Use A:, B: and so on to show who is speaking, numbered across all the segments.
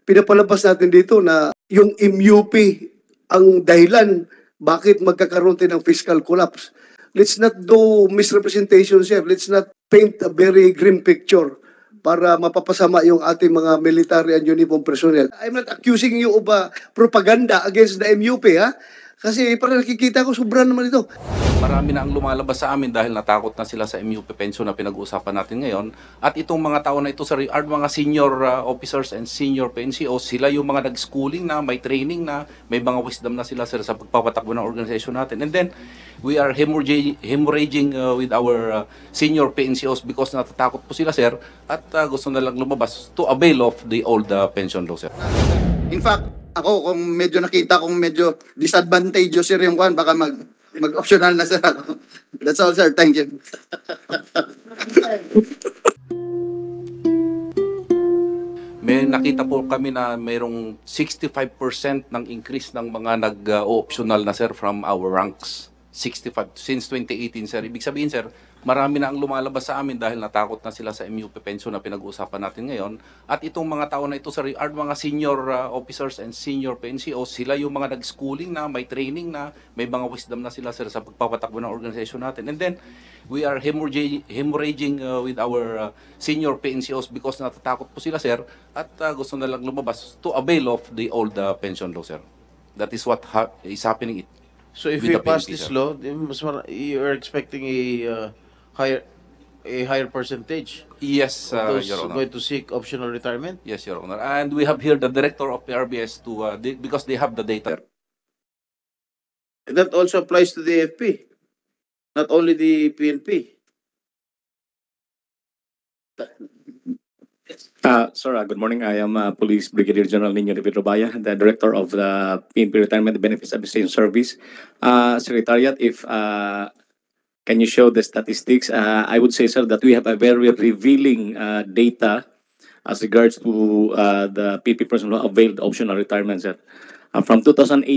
A: pinapalabas natin dito na yung MUP ang dahilan bakit magkakaroon tayo ng fiscal collapse. Let's not do misrepresentations here. Let's not paint a very grim picture para mapapasama yung ating mga military and uniform personnel. I'm not accusing you of propaganda against the MUP, ha? Kasi parang nakikita ko, sobra naman ito.
B: Marami na ang lumalabas sa amin dahil natakot na sila sa MUP pension na pinag-uusapan natin ngayon. At itong mga tao na ito, sir, are mga senior officers and senior PNCOs. Sila yung mga nag-schooling na, may training na, may mga wisdom na sila, sir, sa pagpapatakbo ng organization natin. And then, we are hemorrhaging with our senior PNCOs because natatakot po sila, sir, at gusto na lang lumabas to avail of the old pension law, sir.
C: In fact, ako, kung medyo nakita kong medyo disadvantageous sir yung kwan, baka mag-optional na sir ako. That's all, sir. Thank you.
B: May nakita po kami na mayroong 65% ng increase ng mga nag-optional na, sir, from our ranks. 65 since 2018, sir. Ibig sabihin, sir, marami na ang lumalabas sa amin dahil natakot na sila sa MUP pension na pinag-uusapan natin ngayon. At itong mga tao na ito, sir, are mga senior officers and senior PNCOs. Sila yung mga nag-schooling na, may training na, may mga wisdom na sila, sir, sa pagpapatakbo ng organization natin. And then, we are hemorrhaging with our senior PNCOs because natatakot po sila, sir, at gusto na lang lumabas to avail of the old pension law, sir. That is what is happening.
D: So if you pass this law, you are expecting a higher percentage.
B: Yes,
D: of those
B: Your Honor.
D: going to seek optional retirement.
B: Yes, Your Honor. And we have here the director of PRBS to because they have the data.
D: That also applies to the AFP, not only the PNP.
E: Sir, good morning. I am Police Brigadier General Nino de Pedrobaya, the Director of the PNP Retirement Benefits Administration Service. Secretariat, if can you show the statistics? I would say, sir, that we have a very revealing data as regards to the PNP personnel who availed optional retirement, sir. From 2018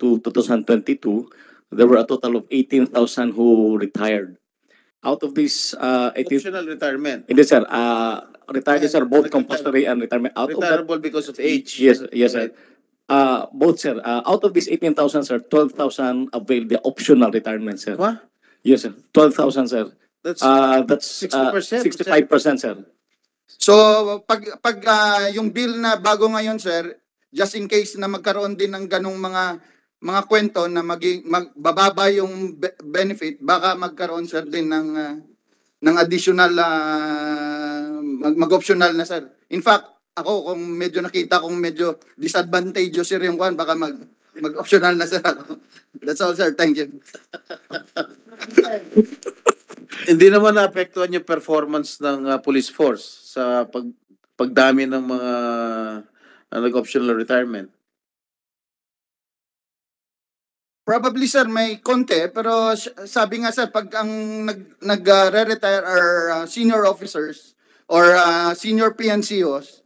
E: to 2022, there were a total of 18,000 who retired. Out of these
D: Optional retirement.
E: Hindi, sir. Retired, sir, both compulsory and retirement. Out of that,
D: Retirable because of age.
E: yes, sir. Both, sir. Out of these 18,000, sir, 12,000 availed the optional retirement, sir.
D: What?
E: Yes, sir. 12,000, sir.
D: That's
E: That's
D: 60%.
E: 65%, sir.
C: So, pag yung bill na bago ngayon, sir, just in case na magkaroon din ng ganong mga kwento na magbababa yung benefit, baka magkaroon, sir, din ng additional mag-optional na, sir. In fact, ako, kung medyo nakita kong medyo disadvantageous sir yung kwan, baka mag-optional na, sir ako. That's all, sir. Thank you.
D: Hindi naman naapektuhan yung performance ng police force sa pagdami ng mga nag-optional retirement.
C: Probably, sir, may konti, pero sabi nga, sir, pag ang nag-re-retire are senior officers or senior PNCOs,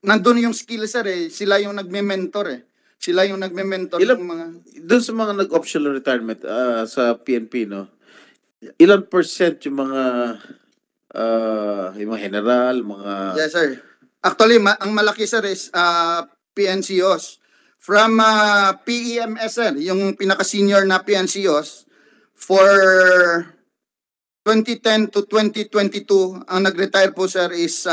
C: nandun yung skill, sir, eh. Sila yung nagme-mentor, eh. Sila yung nagme-mentor ng mga...
D: Doon sa mga nag-optional retirement sa PNP, no? Ilan percent yung mga general, mga...
C: Yes, sir. Actually, ang malaki, sir, is PNCOs. From PEMS, sir, yung pinaka-senior na PNCOs, for 2010 to 2022, ang nag-retire po, sir, is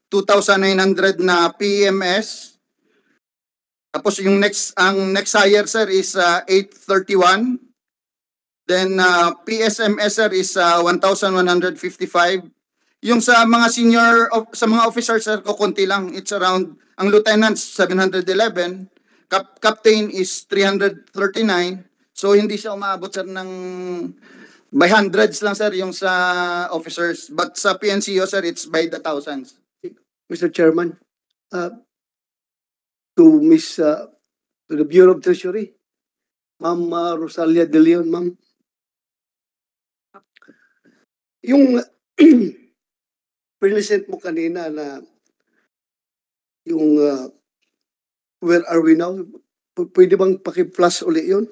C: 2,900 na PEMS. Tapos yung ang next higher, sir, is 831. Then PSMS, sir, is 1,155. Yung sa mga sa mga officers, sir, kukunti lang. It's around, ang lieutenants, 711. Captain is 339. So hindi siya umaabot, sir, ng by hundreds lang, sir, yung sa officers. But sa PNCO, sir, it's by the thousands.
A: Mr. Chairman, to the Bureau of Treasury, Ma'am Rosalia De Leon, ma'am. Yung present mo kanina na yung where are we now? Pwede bang paki-plus uli yun?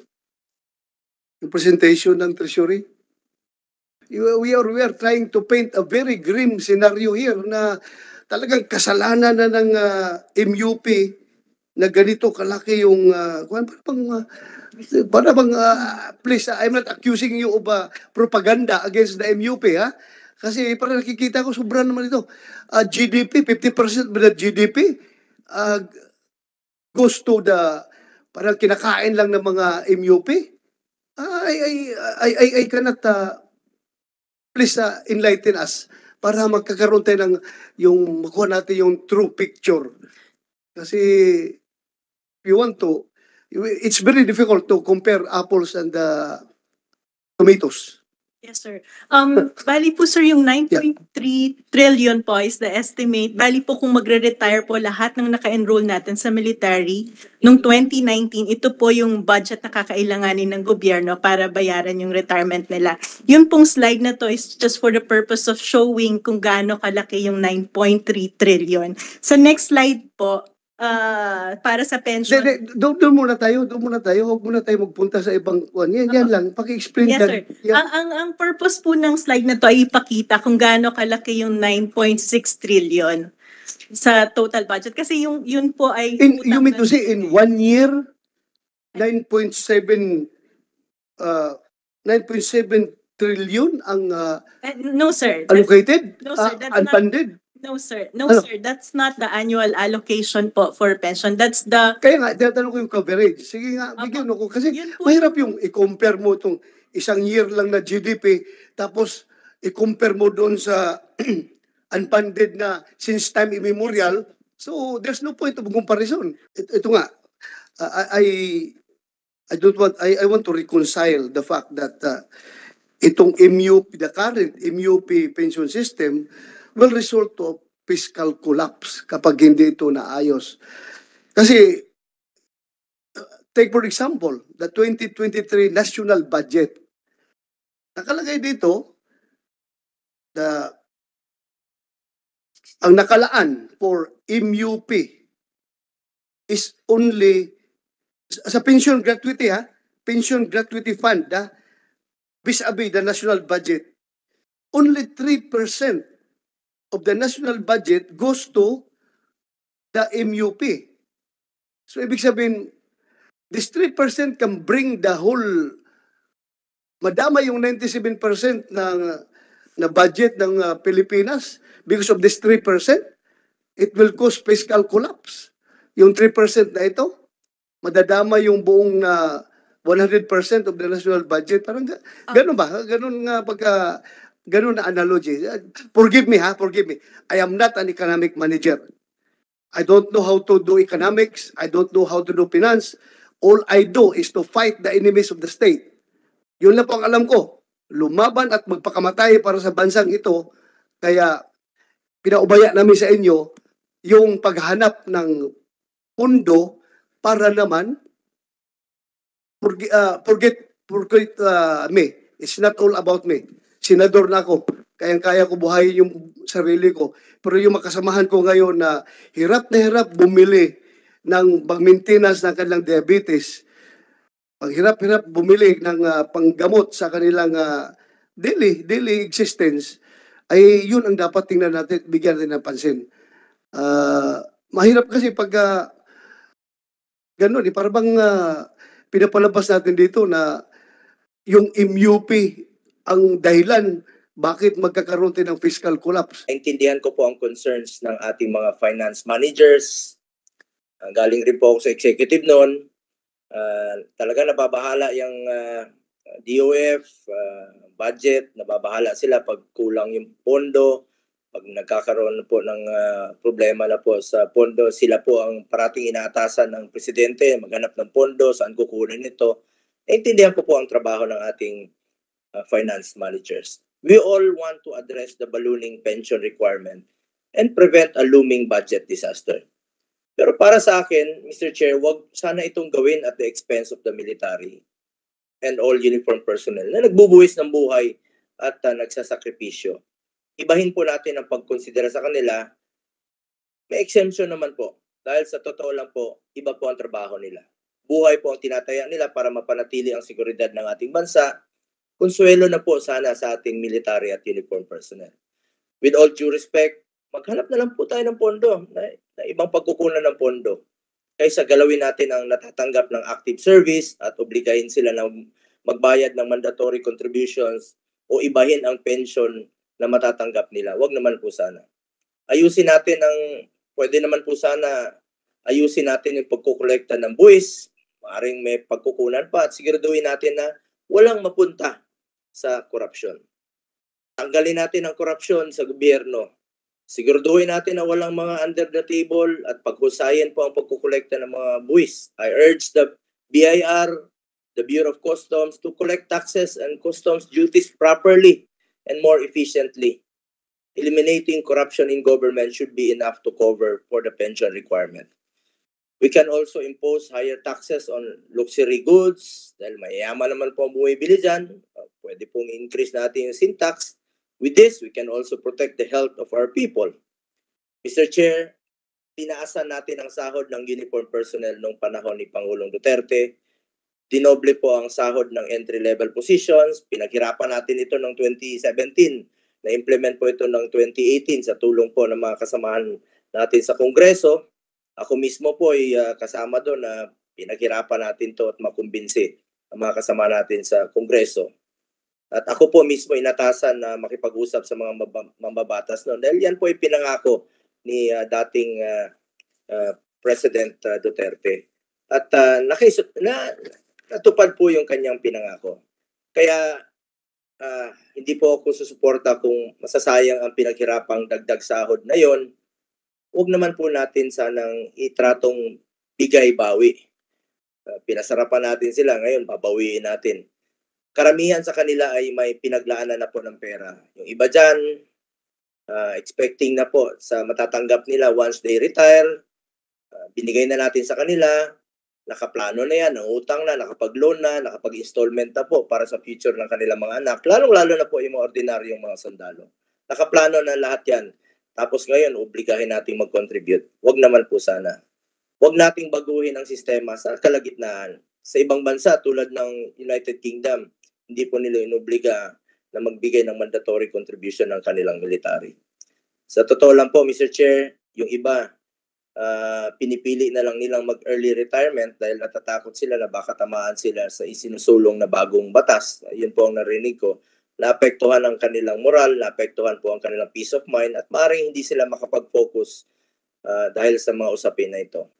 A: Yung presentation ng Treasury? We are trying to paint a very grim scenario here na talagang kasalanan na ng MUP na ganito kalaki yung please, I'm not accusing you of propaganda against the MUP, ha? Kasi parang nakikita ko, sobra naman ito. GDP, 50% of the GDP goes to the, parang kinakain lang ng mga MUP. I cannot, please enlighten us para magkakaroon tayo ng, yung, makuha natin yung true picture. Kasi, if you want to, it's very difficult to compare apples and tomatoes.
F: Yes, sir. Bali po, sir, yung 9.3 trillion po is the estimate. Bali po kung magre-retire po lahat ng naka-enroll natin sa military noong 2019, ito po yung budget na kakailanganin ng gobyerno para bayaran yung retirement nila. Yung pong slide na to is just for the purpose of showing kung gaano kalaki yung 9.3 trillion. Sa next slide po, para sa pension.
A: Doon muna tayo. Huwag muna tayo magpunta sa ibang one. Yan lang. Paki-explain
F: Yes, sir.
A: Yeah.
F: Ang purpose po ng slide na to ay ipakita kung gaano kalaki yung 9.6 trillion sa total budget. Kasi yun po ay...
A: You mean to say in 1 year, 9.7 trillion ang
F: no, sir.
A: allocated?
F: No, sir. That's
A: Unfunded?
F: No, sir. No, sir. That's not the annual allocation po for pension. That's the...
A: Kaya nga, tinatanong ko yung coverage. Sige nga, bigyan ako. Kasi mahirap yung i-compare mo itong isang year lang na GDP, tapos i-compare mo doon sa unfunded na since time immemorial. So, there's no point of comparison. Ito nga, I want to reconcile the fact that itong MUP, the current MUP pension system, will result to fiscal collapse kapag hindi ito naayos. Kasi, take for example, the 2023 national budget. Nakalagay dito, ang nakalaan for MUP is only, sa pension gratuity pension gratuity fund, vis-a-vis the national budget, only 3% of the national budget goes to the MUP. So, ibig sabihin, this 3% can bring the whole, madama yung 97% na budget ng Pilipinas because of this 3%. It will cause fiscal collapse. Yung 3% na ito, madadama yung buong 100% of the national budget. Parang ganun ba? Ganun nga pagka... Ganun na analogy. Forgive me. I am not an economic manager. I don't know how to do economics. I don't know how to do finance. All I do is to fight the enemies of the state. Yun lang po ang alam ko. Lumaban at magpakamatay para sa bansang ito. Kaya pinaubaya namin sa inyo yung paghanap ng pundo para naman forget me. It's not all about me. Senador na ako, kayang-kaya ko buhayin yung sarili ko. Pero yung makasamahan ko ngayon na hirap bumili ng pag-maintenance ng kanilang diabetes, paghirap-hirap bumili ng panggamot sa kanilang daily existence, ay yun ang dapat tingnan natin, bigyan natin ng pansin. Mahirap kasi pag ganun, para bang pinapalabas natin dito na yung MUP ang dahilan bakit magkakaroon tayo ng fiscal collapse.
G: Intindihan ko po ang concerns ng ating mga finance managers. Galing rin po ako sa executive noon. Talaga nababahala yung DOF, budget, nababahala sila pag kulang yung pondo. Pag nagkakaroon po ng problema na po sa pondo, sila po ang parating inaatasan ng presidente, maghanap ng pondo, saan kukunin ito. Intindihan ko po ang trabaho ng ating finance managers. We all want to address the ballooning pension requirement and prevent a looming budget disaster. Pero para sa akin, Mr. Chair, wag sana itong gawin at the expense of the military and all uniformed personnel na nagbubuwis ng buhay at nagsasakripisyo. Ibahin po natin ang pagkonsidera sa kanila. May exemption naman po. Dahil sa totoo lang po, iba po ang trabaho nila. Buhay po ang tinataya nila para mapanatili ang seguridad ng ating bansa. Konsuelo na po sana sa ating military at uniformed personnel. With all due respect, maghanap na lang po tayo ng pondo, na ibang pagkukunan ng pondo. Kaysa galawin natin ang natatanggap ng active service at obligahin sila na magbayad ng mandatory contributions o ibahin ang pension na matatanggap nila. Wag naman po sana. Pwede naman po sana ayusin natin yung pagkukolekta ng buwis, maaaring may pagkukunan pa at siguraduhin natin na walang mapunta sa korupsyon. Tanggalin natin ang korupsyon sa gobyerno. Siguraduhin natin na walang mga under the table at paghusayin po ang pagkukolekta ng mga buwis. I urge the BIR, the Bureau of Customs to collect taxes and customs duties properly and more efficiently. Eliminating corruption in government should be enough to cover for the pension requirement. We can also impose higher taxes on luxury goods dahil mayayaman naman po ang bumibili dyan. Pwede pong increase natin yung sin tax. With this, we can also protect the health of our people. Mr. Chair, tinaasan natin ang sahod ng uniform personnel noong panahon ni Pangulong Duterte. Dinoble po ang sahod ng entry-level positions. Pinaghirapan natin ito noong 2017. Na-implement po ito ng 2018 sa tulong po ng mga kasamahan natin sa Kongreso. Ako mismo po ay kasama doon na pinaghirapan natin to at makumbinsi ang mga kasama natin sa Kongreso. At ako po mismo inatasan na makipag-usap sa mga mambabatas noon. Dahil yan po ay pinangako ni dating President Duterte. At natupad po yung kanyang pinangako. Kaya hindi po ako susuporta kung masasayang ang pinaghirapang dagdag sahod na yon. Huwag naman po natin sanang itratong bigay-bawi. Pinasarapan natin sila, ngayon babawiin natin. Karamihan sa kanila ay may pinaglaanan na po ng pera. Yung iba dyan, expecting na po sa matatanggap nila once they retire, binigay na natin sa kanila, nakaplano na yan, utang na, nakapag-loan na, nakapag-installment na po para sa future ng kanilang mga anak. Lalong-lalo na po yung mga ordinaryong mga sundalo. Nakaplano na lahat yan. Tapos ngayon, obligahin nating mag-contribute. Huwag naman po sana. Huwag nating baguhin ang sistema sa kalagitnaan. Sa ibang bansa tulad ng United Kingdom, hindi po nila inobliga na magbigay ng mandatory contribution ng kanilang military. Sa totoo lang po, Mr. Chair, yung iba, pinipili na lang nilang mag-early retirement dahil natatakot sila na baka tamaan sila sa isinusulong na bagong batas. Yun po ang narinig ko. Naapektuhan ang kanilang moral, naapektuhan po ang kanilang peace of mind at maaaring hindi sila makapag-focus dahil sa mga usapin na ito.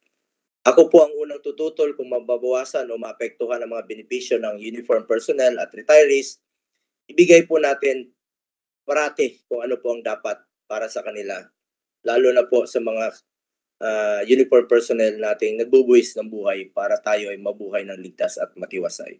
G: Ako po ang unang tututol kung mababawasan o maapektuhan ang mga benepisyo ng uniform personnel at retirees. Ibigay po natin parati kung ano po ang dapat para sa kanila. Lalo na po sa mga uniform personnel nating nagbubuwis ng buhay para tayo ay mabuhay ng ligtas at matiwasay.